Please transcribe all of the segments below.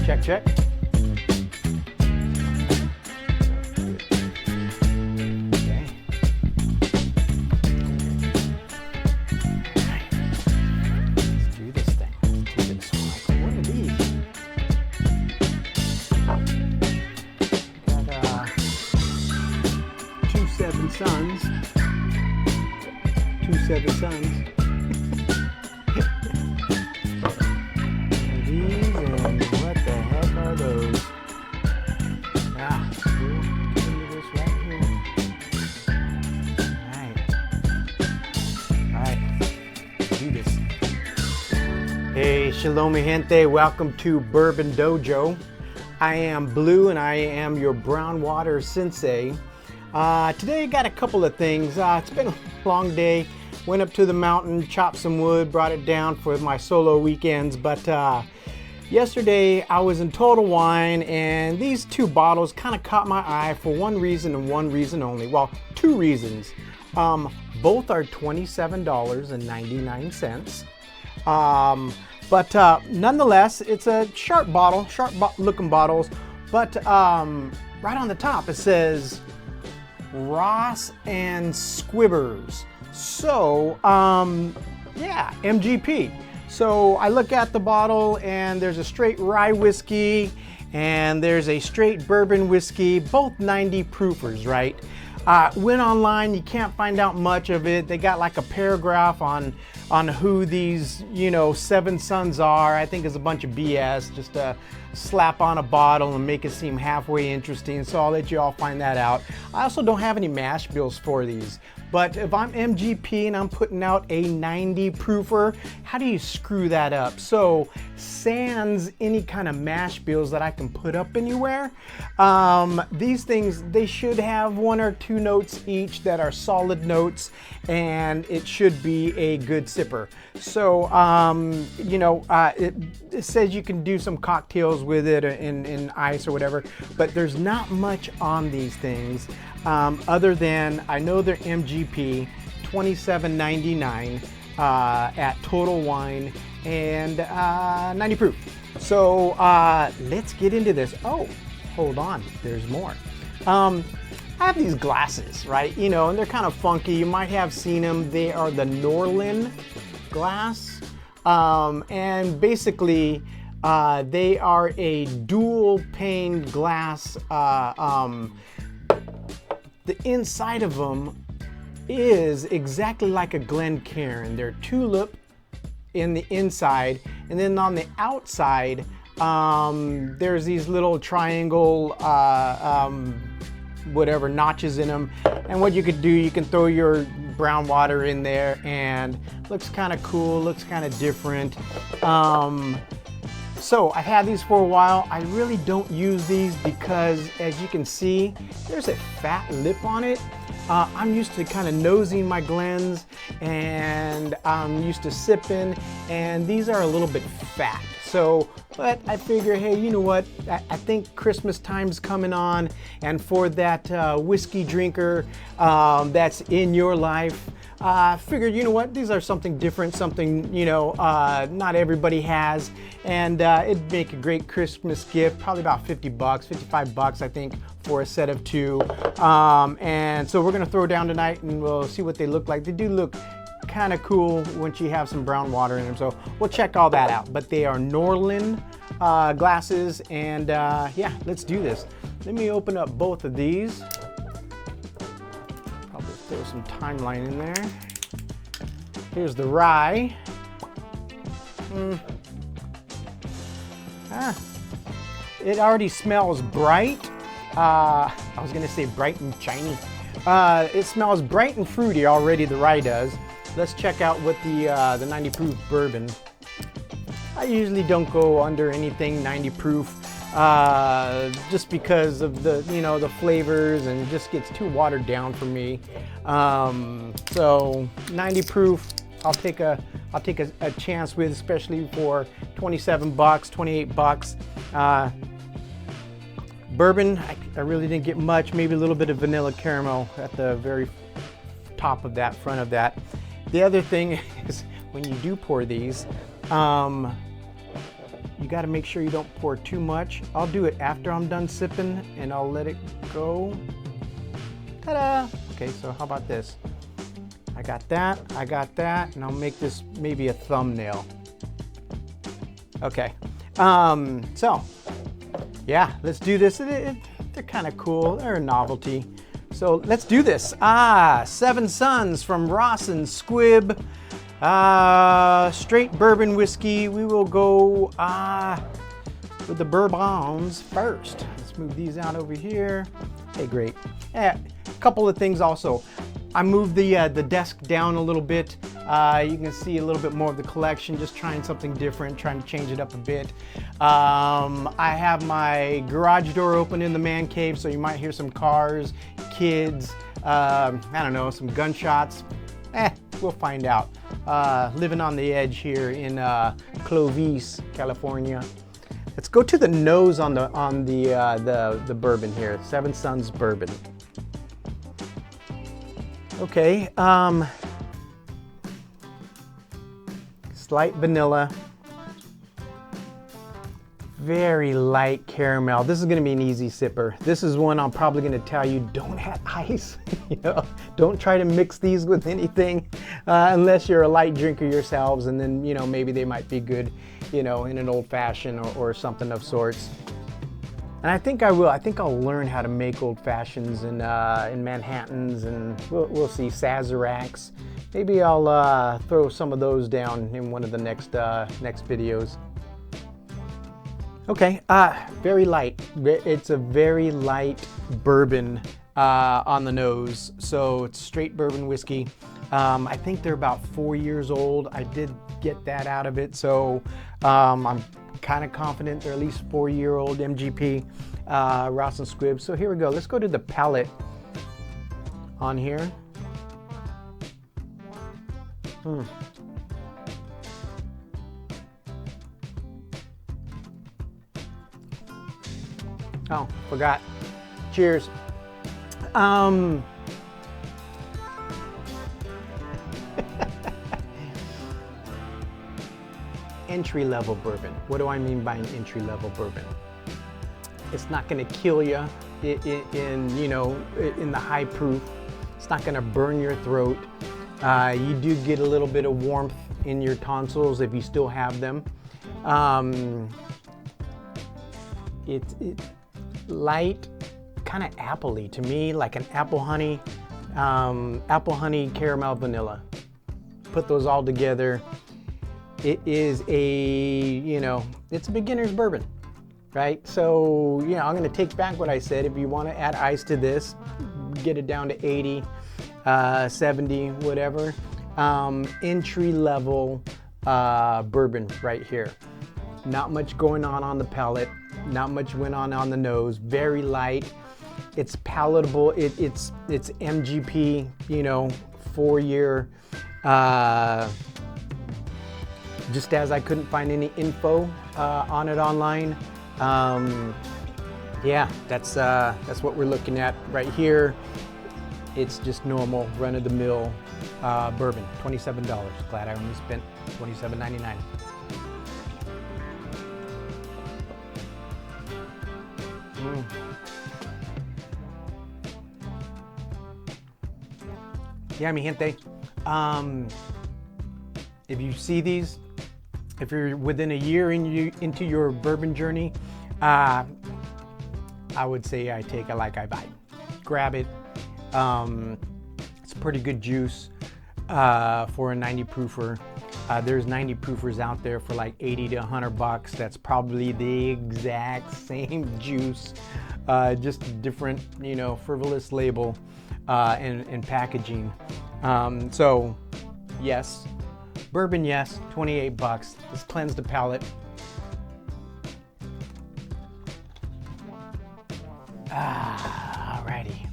Check, check. Sons. 2 7 sons. These and what the heck are those? We'll get into this right here. Alright, let's do this. Hey, Shalom, gente. Welcome to Bourbon Dojo. I am Blue and I am your brown water sensei. Today I got a couple of things. It's been a long day. Went up to the mountain, chopped some wood, brought it down for my solo weekends. But yesterday I was in Total Wine and these two bottles kind of caught my eye for one reason and one reason only. Well, two reasons. Both are $27.99. But nonetheless, it's a sharp bottle, looking bottles. But right on the top it says Ross and Squibbers. So, yeah, MGP. So I look at the bottle and there's a straight rye whiskey and there's a straight bourbon whiskey, both 90 proofers, right? Went online, you can't find out much of it. They got like a paragraph on who these, 7 sons are. I think it's a bunch of BS, just to slap on a bottle and make it seem halfway interesting. So I'll let you all find that out. I also don't have any mash bills for these. But if I'm MGP and I'm putting out a 90 proofer, how do you screw that up? So sans any kind of mash bills that I can put up anywhere, these things, they should have 1 or 2 notes each that are solid notes, and it should be a good sipper. So, it says you can do some cocktails with it in ice or whatever, but there's not much on these things. Other than I know they're MGP, $27.99 at Total Wine and 90 proof. So let's get into this. Oh, hold on, there's more. I have these glasses, right? And they're kind of funky. You might have seen them. They are the Norland glass, and basically they are a dual pane glass. The inside of them is exactly like a Glencairn. They're tulip in the inside, and then on the outside, there's these little triangle, whatever, notches in them. And what you could do, you can throw your brown water in there, and looks kind of cool, looks kind of different. So I've had these for a while. I really don't use these because, as you can see, there's a fat lip on it. I'm used to kind of nosing my Glens, and I'm used to sipping, and these are a little bit fat. So, but I figure, hey, you know what? I think Christmas time's coming on, and for that whiskey drinker that's in your life, figured, you know what, these are something different, something, not everybody has, and it'd make a great Christmas gift, probably about $50, $55, I think, for a set of 2. And so we're gonna throw down tonight and we'll see what they look like. They do look kind of cool once you have some brown water in them, so we'll check all that out. But they are Norland glasses, and yeah, let's do this. Let me open up both of these. Probably throw some timeline in there. Here's the rye. It already smells bright. I was gonna say bright and shiny. It smells bright and fruity already, the rye does. Let's check out what the 90 proof bourbon. I usually don't go under anything 90 proof, just because of the the flavors, and it just gets too watered down for me. So 90 proof, I'll take a chance with, especially for $27, $28. Bourbon, I really didn't get much, maybe a little bit of vanilla caramel at the very top of that, front of that. The other thing is when you do pour these, you got to make sure you don't pour too much. I'll do it after I'm done sipping and I'll let it go. Ta-da! Okay, so how about this? I got that, and I'll make this maybe a thumbnail. Okay, so yeah, let's do this. They're kind of cool, they're a novelty. So let's do this. Seven Sons from Ross and Squibb. Straight bourbon whiskey. We will go with the bourbons first. Let's move these out over here. Hey, great. A couple of things also. I moved the desk down a little bit. You can see a little bit more of the collection, just trying something different, trying to change it up a bit. I have my garage door open in the man cave, so you might hear some cars, kids, I don't know, some gunshots. We'll find out. Living on the edge here in Clovis, California. Let's go to the nose on the bourbon here. Seven Sons bourbon. Okay, slight vanilla, very light caramel. This is going to be an easy sipper. This is one I'm probably going to tell you don't add ice. Don't try to mix these with anything unless you're a light drinker yourselves, and then maybe they might be good in an old fashioned or something of sorts. And I think I will. I think I'll learn how to make old fashions in Manhattans, and we'll see, Sazeracs. Maybe I'll throw some of those down in one of the next videos. Okay, very light. It's a very light bourbon on the nose, so it's straight bourbon whiskey. I think they're about 4 years old. I did get that out of it, so I'm kind of confident they're at least 4-year-old MGP, Ross and Squibb. So here we go. Let's go to the palate on here. Oh, forgot. Cheers. Entry-level bourbon. What do I mean by an entry-level bourbon? It's not going to kill you in the high proof. It's not going to burn your throat. You do get a little bit of warmth in your tonsils if you still have them. It's light, kind of appley to me, like an apple honey, caramel, vanilla. Put those all together. It is it's a beginner's bourbon, right? So, I'm going to take back what I said. If you want to add ice to this, get it down to 80, 70, whatever. Entry-level bourbon right here. Not much going on the palate, not much went on the nose, very light. It's palatable. It's MGP, 4-year. Just as I couldn't find any info on it online. Yeah, that's what we're looking at right here. It's just normal, run-of-the-mill bourbon, $27. Glad I only spent $27.99. Yeah, mi gente. If you see these, if you're within a year into your bourbon journey, I would say I take it like I buy. Grab it. It's pretty good juice for a 90 proofer. There's 90 proofers out there for like 80 to $100. That's probably the exact same juice, just a different, frivolous label and packaging. So yes, bourbon, yes, $28. Let's cleanse the palate. Alrighty.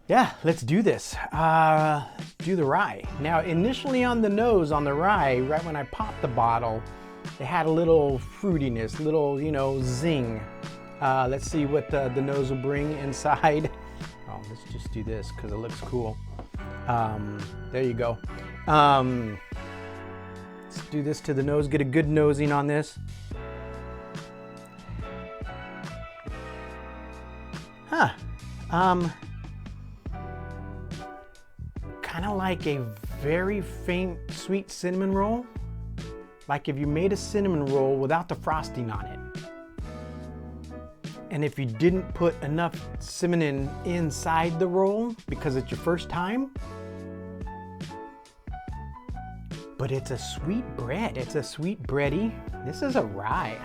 Yeah, let's do this. Do the rye. Now, initially on the nose, on the rye, right when I popped the bottle, it had a little fruitiness, little, zing. Let's see what the nose will bring inside. Oh, let's just do this because it looks cool. There you go. Let's do this to the nose, get a good nosing on this. Kind of like a very faint sweet cinnamon roll. Like if you made a cinnamon roll without the frosting on it. And if you didn't put enough cinnamon inside the roll because it's your first time. But it's a sweet bread. It's a sweet bready. This is a rye.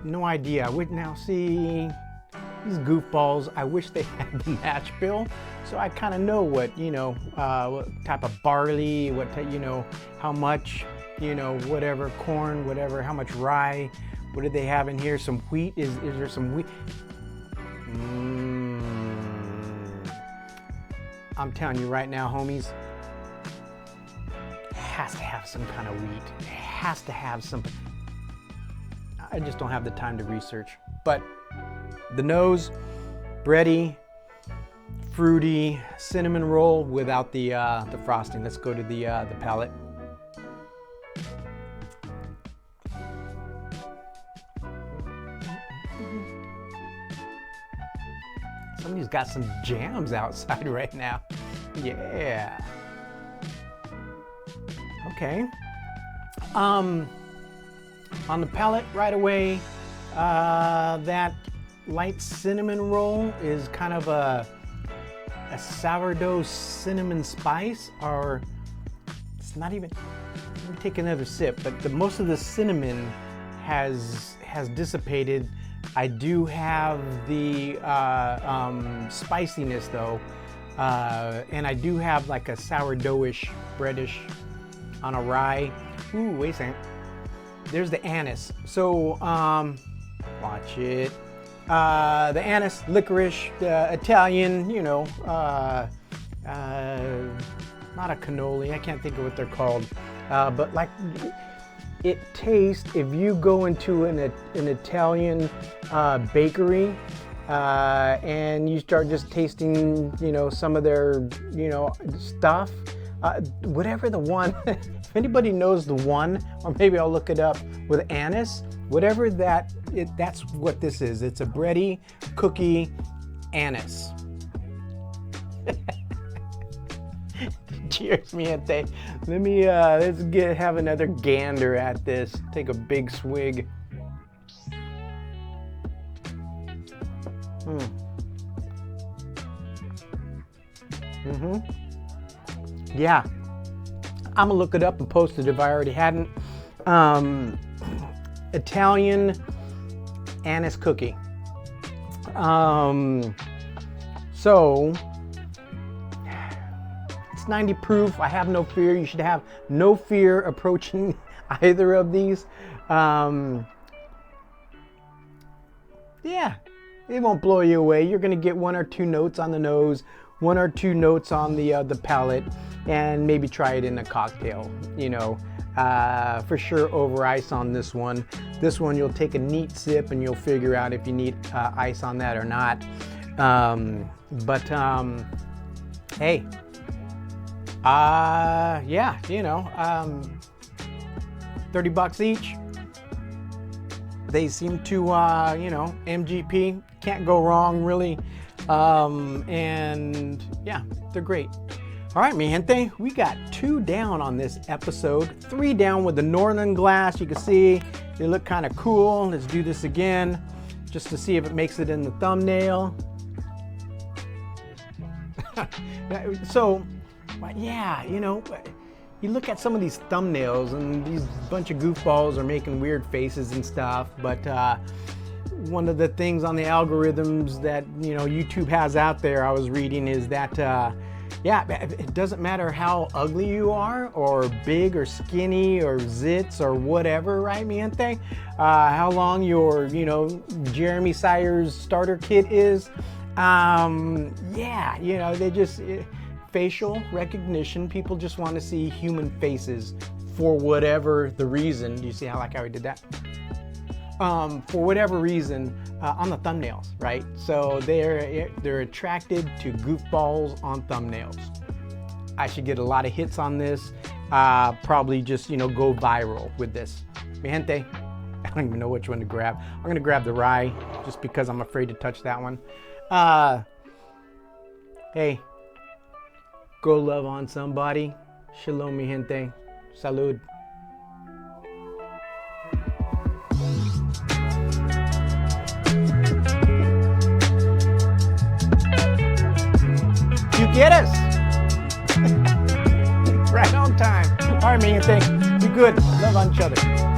No idea. I would now see these goofballs. I wish they had the match bill, so I kind of know what, what type of barley, what type, how much, whatever, corn, whatever, how much rye. What do they have in here? Some wheat? Is there some wheat? I'm telling you right now, homies, it has to have some kind of wheat. It has to have some. I just don't have the time to research. But the nose, bready, fruity, cinnamon roll without the frosting. Let's go to the palate. Somebody's got some jams outside right now. Yeah. Okay. On the palate right away, that light cinnamon roll is kind of a sourdough cinnamon spice, or it's not even. Let me take another sip. But most of the cinnamon has dissipated. I do have the spiciness though, and I do have like a sourdoughish, breadish on a rye. Ooh, wait a second. There's the anise. So, watch it. The anise, licorice, the Italian, not a cannoli. I can't think of what they're called, but like. It tastes, if you go into an Italian bakery and you start just tasting, some of their, stuff, whatever the one, if anybody knows the one, or maybe I'll look it up with anise, whatever that's what this is. It's a bready cookie anise. Cheers, mi gente. Let me let's have another gander at this. Take a big swig. Yeah, I'm gonna look it up and post it if I already hadn't. Italian anise cookie. So. It's 90 proof. I have no fear. You should have no fear approaching either of these. Yeah, it won't blow you away. You're gonna get one or two notes on the nose, one or two notes on the palate, and maybe try it in a cocktail. For sure over ice on this one. This one you'll take a neat sip and you'll figure out if you need ice on that or not. Hey. Yeah, $30 each. They seem to, MGP, can't go wrong really. And yeah, they're great. All right, mi gente, we got 2 down on this episode. 3 down with the Norland glass. You can see they look kind of cool. Let's do this again just to see if it makes it in the thumbnail. So, yeah, you look at some of these thumbnails and these bunch of goofballs are making weird faces and stuff, but one of the things on the algorithms that, YouTube has out there, I was reading, is that, yeah, it doesn't matter how ugly you are, or big or skinny or zits or whatever, right, mi gente? How long your, Jeremy Sayers starter kit is. Yeah, they just... facial recognition. People just want to see human faces for whatever the reason. Do you see how I did that? for whatever reason, on the thumbnails, right? So they're attracted to goofballs on thumbnails. I should get a lot of hits on this. Probably just, go viral with this. Mi gente, I don't even know which one to grab. I'm gonna grab the rye just because I'm afraid to touch that one. Hey, go love on somebody. Shalom, mi gente. Salud. You get us. Right on time. All right, mi gente. Be good. Love on each other.